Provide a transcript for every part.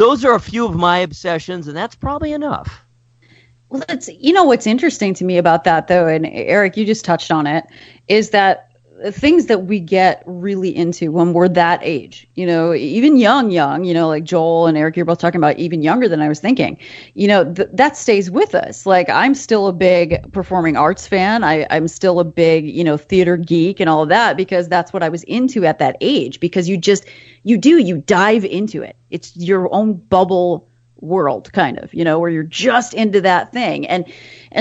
Those are a few of my obsessions, and that's probably enough. Well, what's interesting to me about that, though, and Eric, you just touched on it, is that things that we get really into when we're that age, even young, like Joel and Eric, you're both talking about even younger than I was thinking, that stays with us. Like, I'm still a big performing arts fan. I'm still a big, theater geek and all of that, because that's what I was into at that age, because you dive into it. It's your own bubble world, kind of, where you're just into that thing. And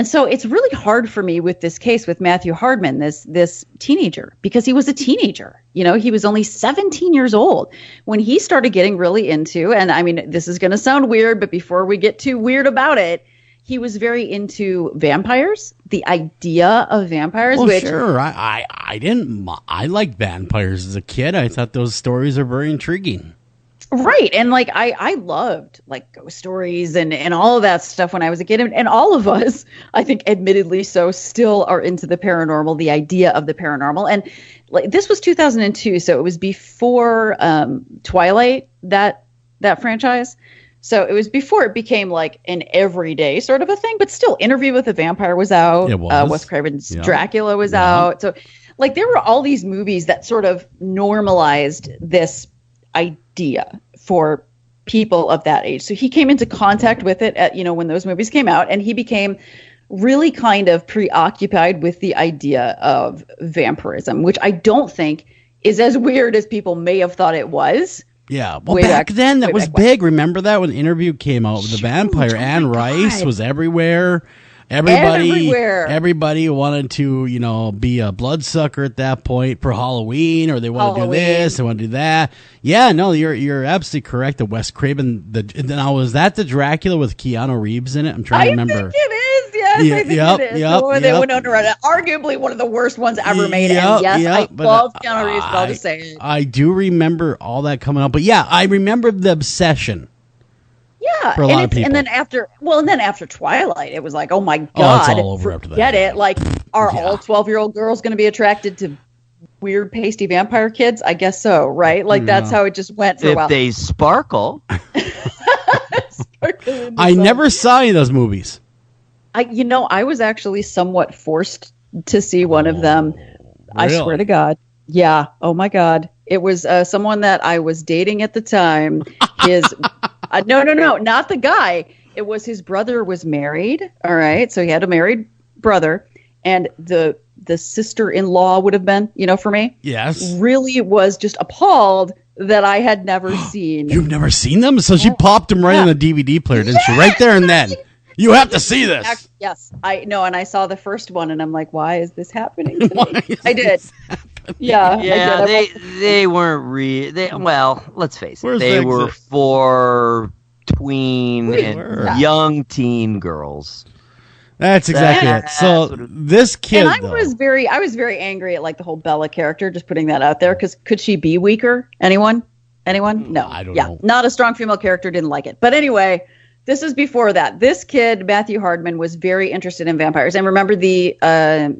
so it's really hard for me with this case with Matthew Hardman, this teenager, because he was a teenager. He was only 17 years old when he started getting really into, and I mean, this is going to sound weird, but before we get too weird about it, he was very into vampires, the idea of vampires. Well, sure. I liked vampires as a kid. I thought those stories are very intriguing. Right. And like, I loved like ghost stories and all of that stuff when I was a kid. And all of us, I think admittedly so, still are into the paranormal, the idea of the paranormal. And like, this was 2002. So it was before Twilight, that franchise. So it was before it became like an everyday sort of a thing, but still Interview with a Vampire was out. It was. Wes Craven's Dracula was out. So like, there were all these movies that sort of normalized this idea for people of that age. So he came into contact with it at, when those movies came out, and he became really kind of preoccupied with the idea of vampirism, which I don't think is as weird as people may have thought it was. Yeah. Well, back then that was big. Remember that when the Interview came out with the vampire? Anne Rice was everywhere. Everybody wanted to, be a bloodsucker at that point for Halloween, or they want to do this, they want to do that. Yeah, no, you're absolutely correct. The Wes Craven. Now, was that the Dracula with Keanu Reeves in it? I'm trying to remember. I think it is. Yes, I think it is. They went under it. Arguably one of the worst ones ever made. And yes, I love Keanu Reeves. I'll just say it. I do remember all that coming up, but yeah, I remember the obsession. Yeah, for a lot of people. And then after Twilight, it was like, oh my God, it's all over after that. Get it? Like, are all 12-year-old girls going to be attracted to weird, pasty vampire kids? I guess so, right? Like, that's how it just went for a while. If they sparkle. I never saw any of those movies. I was actually somewhat forced to see one of them. Really? I swear to God. Yeah. Oh my God. It was someone that I was dating at the time. His no, not the guy. It was his brother was married. All right, so he had a married brother, and the sister-in-law would have been, for me. Yes. Really was just appalled that I had never seen. You've never seen them? So she popped them right on the DVD player, didn't she? Right there and then. You have to see this. Yes, I know, and I saw the first one, and I'm like, why is this happening to me? I did. Yeah, they weren't well, let's face it. They were for tween and young teen girls. That's exactly it. So this kid, and I was very angry at like the whole Bella character. Just putting that out there, because could she be weaker? Anyone? No. I don't know. Not a strong female character. Didn't like it. But anyway, this is before that. This kid, Matthew Hardman, was very interested in vampires. And remember, the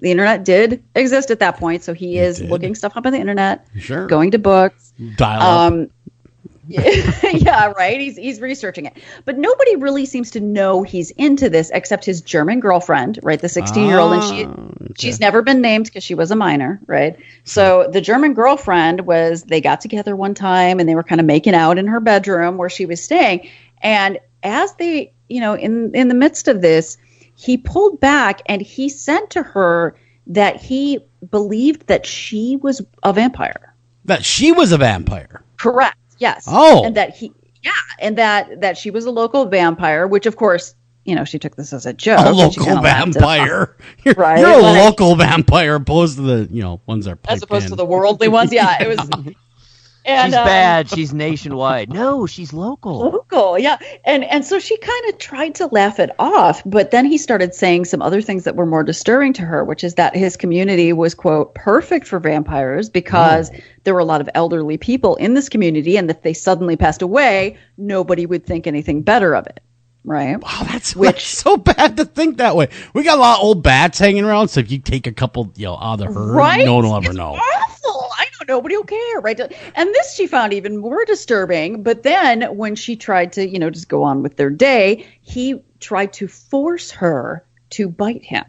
internet did exist at that point. So he is looking stuff up on the internet, going to books. Dial-up. Yeah, right. He's researching it. But nobody really seems to know he's into this except his German girlfriend, right? The 16-year-old. And she's never been named because she was a minor, right? So the German girlfriend they got together one time and they were kind of making out in her bedroom where she was staying. And as they, in the midst of this, he pulled back and he said to her that he believed that she was a vampire. That she was a vampire? Correct. Yes. Oh. And that she was a local vampire, which of course, she took this as a joke. A local vampire. You're a local vampire opposed to the, ones that are piped as opposed to the worldly ones. Yeah, it was. And, she's bad. She's nationwide. No, she's local. Local, yeah. And so she kind of tried to laugh it off, but then he started saying some other things that were more disturbing to her, which is that his community was, quote, perfect for vampires because there were a lot of elderly people in this community, and if they suddenly passed away, nobody would think anything better of it. Right. Wow, that's so bad to think that way. We got a lot of old bats hanging around, so if you take a couple, out of the herd, no one will ever know. Awful. I nobody will care, right? And this she found even more disturbing. But then when she tried to, just go on with their day, he tried to force her to bite him.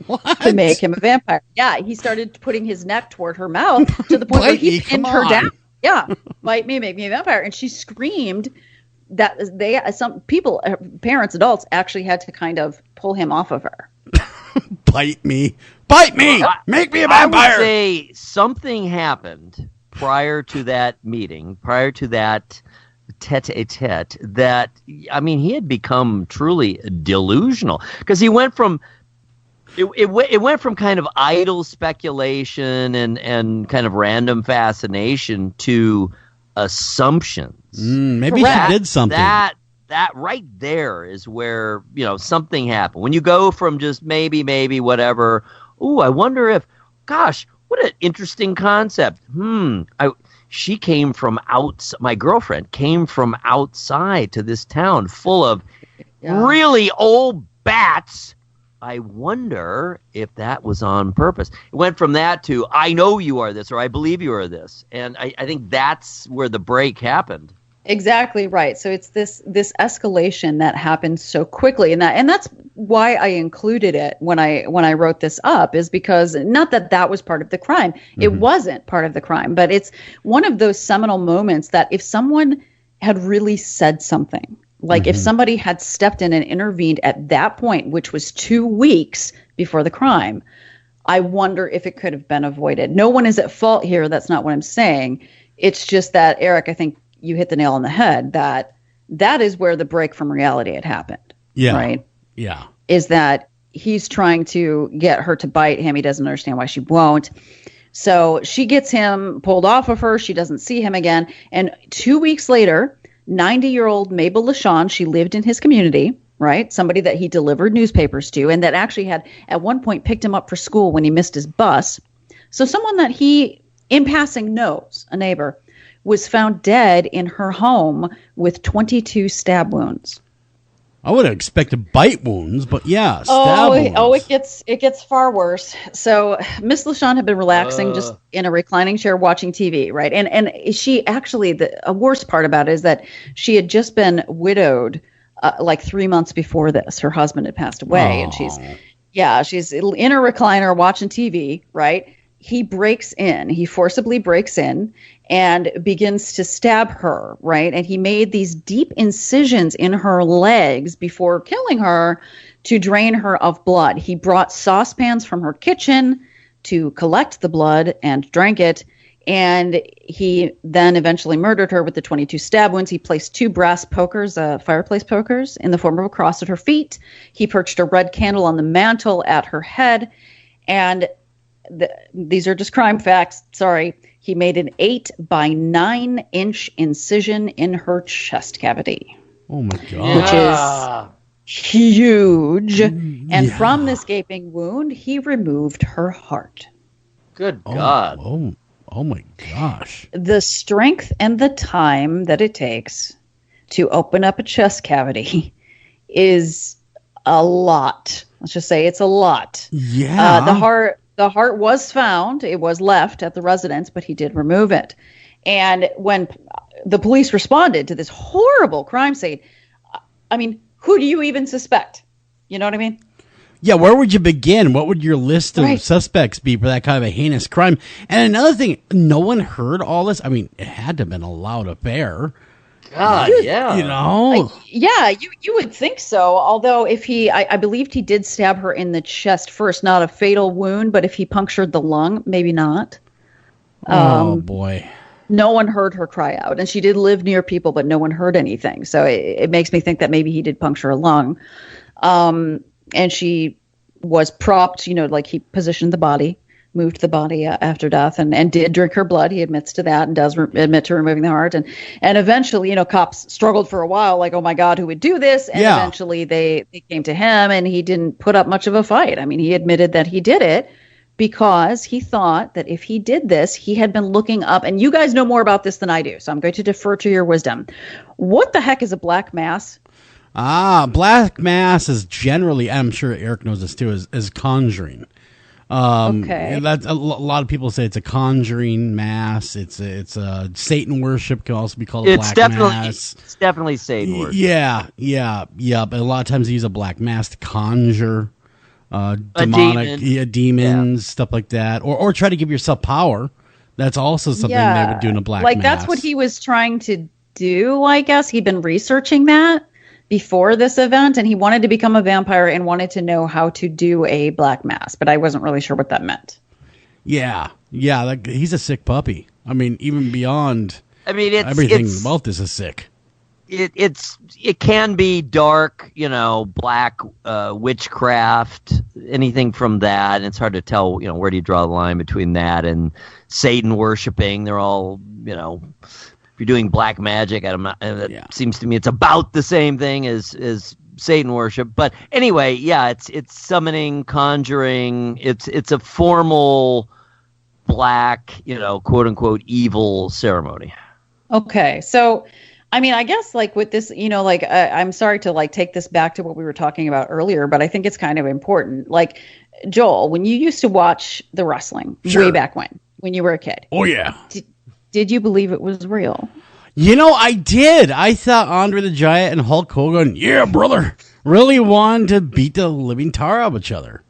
What? To make him a vampire. Yeah, he started putting his neck toward her mouth to the point where he pinned her down. Yeah, bite me, make me a vampire. And she screamed that some people, parents, adults, actually had to kind of pull him off of her. Bite me, make me a vampire. I would say something happened prior to that meeting, prior to that tete-a-tete, that, he had become truly delusional, because he went from It went from kind of idle speculation and kind of random fascination to assumptions. Maybe she did something. That right there is where, something happened. When you go from just maybe, whatever, I wonder if, gosh, what an interesting concept. She came from outside, my girlfriend came from outside to this town full of really old bats. I wonder if that was on purpose. It went from that to, I know you are this, or I believe you are this. And I think that's where the break happened. Exactly right. So it's this escalation that happened so quickly, and that's why I included it when I wrote this up, is because not that was part of the crime. Mm-hmm. It wasn't part of the crime, but it's one of those seminal moments that if someone had really said something, like if somebody had stepped in and intervened at that point, which was 2 weeks before the crime, I wonder if it could have been avoided. No one is at fault here. That's not what I'm saying. It's just that, Eric, I think you hit the nail on the head, that is where the break from reality had happened. Yeah. Right? Yeah. Is that he's trying to get her to bite him. He doesn't understand why she won't. So she gets him pulled off of her. She doesn't see him again. And 2 weeks later, 90-year-old Mabel LaShawn, she lived in his community, right? Somebody that he delivered newspapers to, and that actually had at one point picked him up for school when he missed his bus. So someone that he, in passing, knows, a neighbor, was found dead in her home with 22 stab wounds. I would have expected bite wounds, but yeah, stab wounds. Oh, it gets far worse. So Miss LaShawn had been relaxing just in a reclining chair watching TV, right? And she actually, a worst part about it is that she had just been widowed like 3 months before this. Her husband had passed away, and she's in her recliner watching TV, right? He forcibly breaks in and begins to stab her, right? And he made these deep incisions in her legs before killing her to drain her of blood. He brought saucepans from her kitchen to collect the blood and drank it. And he then eventually murdered her with the 22 stab wounds. He placed 2 brass pokers, fireplace pokers, in the form of a cross at her feet. He perched a red candle on the mantle at her head. And these are just crime facts. Sorry. He made an 8 by 9 inch incision in her chest cavity. Oh my God. Which is huge. And from this gaping wound, he removed her heart. Good God. Oh my gosh. The strength and the time that it takes to open up a chest cavity is a lot. Let's just say it's a lot. Yeah. The heart was found. It was left at the residence, but he did remove it. And when the police responded to this horrible crime scene, I mean, who do you even suspect? You know what I mean? Yeah, where would you begin? What would your list of suspects be for that kind of a heinous crime? And another thing, no one heard all this. I mean, it had to have been a loud affair. God, yeah. You know? You would think so. Although if I believed he did stab her in the chest first, not a fatal wound, but if he punctured the lung, maybe not. Oh, boy. No one heard her cry out. And she did live near people, but no one heard anything. So it makes me think that maybe he did puncture a lung. And she was propped, like he positioned the body, moved the body after death, and did drink her blood. He admits to that and does admit to removing the heart. And eventually, cops struggled for a while, like, oh my God, who would do this? And eventually they came to him, and he didn't put up much of a fight. I mean, he admitted that he did it because he thought that if he did this, he had been looking up, and you guys know more about this than I do, so I'm going to defer to your wisdom. What the heck is a black mass? Black mass is generally, I'm sure Eric knows this too, is conjuring. Okay. And that's a lot of people say it's a conjuring mass. It's a Satan worship, can also be called a black mass. It's definitely Satan worship. Yeah. But a lot of times they use a black mass to conjure demonic demons, stuff like that, or try to give yourself power. That's also something they would do in a black mass. That's what he was trying to do, I guess. He'd been researching that before this event, and he wanted to become a vampire and wanted to know how to do a black mass, but I wasn't really sure what that meant. Yeah, he's a sick puppy. I mean, even beyond. I mean, everything about this is sick. It can be dark, black witchcraft, anything from that. And it's hard to tell, where do you draw the line between that and Satan worshiping? They're all, if you're doing black magic, seems to me it's about the same thing as Satan worship. But anyway, it's summoning, conjuring. It's a formal black, quote unquote evil ceremony. Okay, so. I mean, I guess with this, I'm sorry to take this back to what we were talking about earlier, but I think it's kind of important. Joel, when you used to watch the wrestling way back when you were a kid. Oh, yeah. Did you believe it was real? I did. I thought Andre the Giant and Hulk Hogan, yeah, brother, really wanted to beat the living tar out of each other.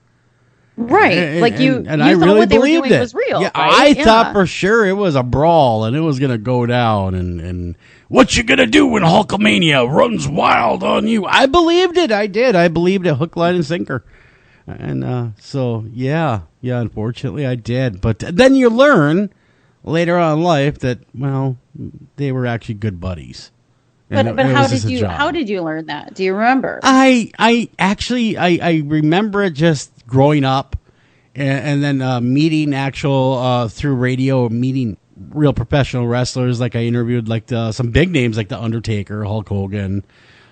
Right. And I really believed it. Was real, yeah, right? I thought for sure it was a brawl and it was going to go down. And what you going to do when Hulkamania runs wild on you? I believed it. I did. I believed it hook, line, and sinker. And so, yeah, unfortunately I did. But then you learn later on in life that, well, they were actually good buddies. But how did you learn that? Do you remember? I remember it just growing up and then meeting through radio, meeting real professional wrestlers. I interviewed some big names like The Undertaker, Hulk Hogan,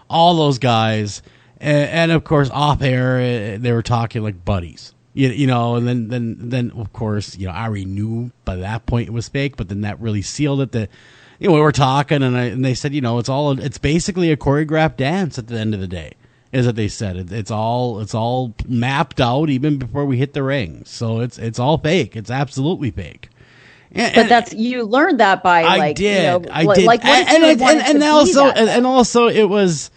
all those guys. And of course, off air, they were talking like buddies. And then of course, I already knew by that point it was fake, but then that really sealed it that we were talking and they said, it's basically a choreographed dance at the end of the day. Is what they said. It's all mapped out even before we hit the ring. So it's all fake. It's absolutely fake. But you learned that by I did. I did. And also it was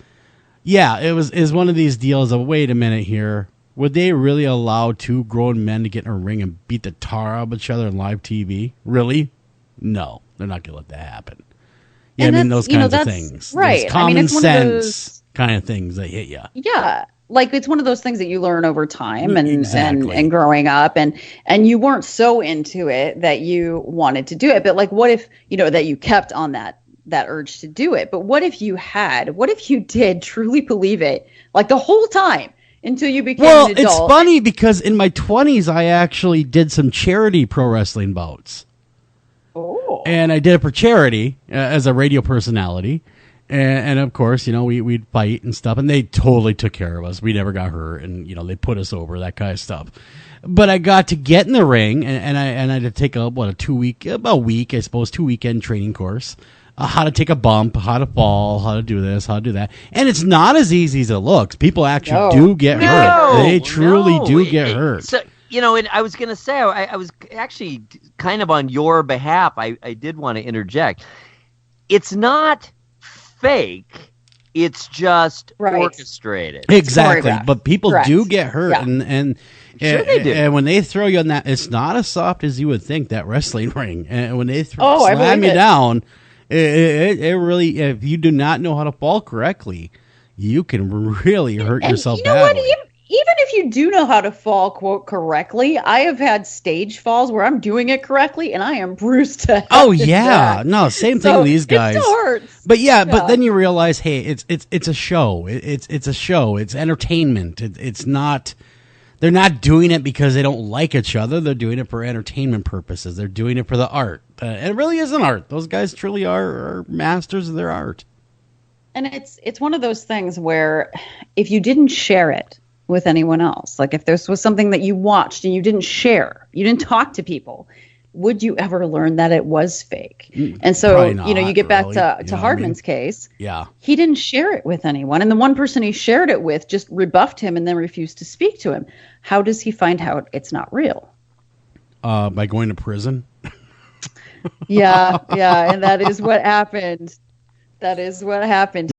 one of these deals of wait a minute here. Would they really allow two grown men to get in a ring and beat the tar out of each other on live TV? Really? No, they're not going to let that happen. Yeah, I mean those kinds of things. Right. Those common sense kind of things that hit you. Yeah. It's one of those things that you learn over time Exactly. and growing up and you weren't so into it that you wanted to do it. But what if, that you kept on that urge to do it? But what if you did truly believe it the whole time until you became an adult? Well, it's funny because in my 20s, I actually did some charity pro wrestling bouts. Oh. And I did it for charity as a radio personality. And of course, we'd fight and stuff, and they totally took care of us. We never got hurt, and they put us over, that kind of stuff. But I got to get in the ring, and I had to take a 2 weekend training course, how to take a bump, how to fall, how to do this, how to do that. And it's not as easy as it looks. People actually do get hurt. They truly do get hurt. So, and I was going to say, I was actually kind of on your behalf. I did want to interject. It's not fake, it's just orchestrated. Exactly, but people do get hurt, yeah. and sure they do. And when they throw you on that, it's not as soft as you would think, that wrestling ring. And when they slam you down, it really, if you do not know how to fall correctly, you can really hurt yourself badly. What? Even if you do know how to fall, quote, correctly, I have had stage falls where I'm doing it correctly and I am bruised to hell. Oh, yeah. No, same thing with these guys. It still hurts. But but then you realize, hey, it's a show. It's a show. It's entertainment. It's not, they're not doing it because they don't like each other. They're doing it for entertainment purposes. They're doing it for the art. And it really is an art. Those guys truly are masters of their art. And it's one of those things where if you didn't share it with anyone else, if this was something that you watched and you didn't share, you didn't talk to people, would you ever learn that it was fake? And so, Probably not, you get back really. to You know what I Hardman's mean? case. Yeah. He didn't share it with anyone. And the one person he shared it with just rebuffed him and then refused to speak to him. How does he find out it's not real? By going to prison. Yeah. And that is what happened. That is what happened.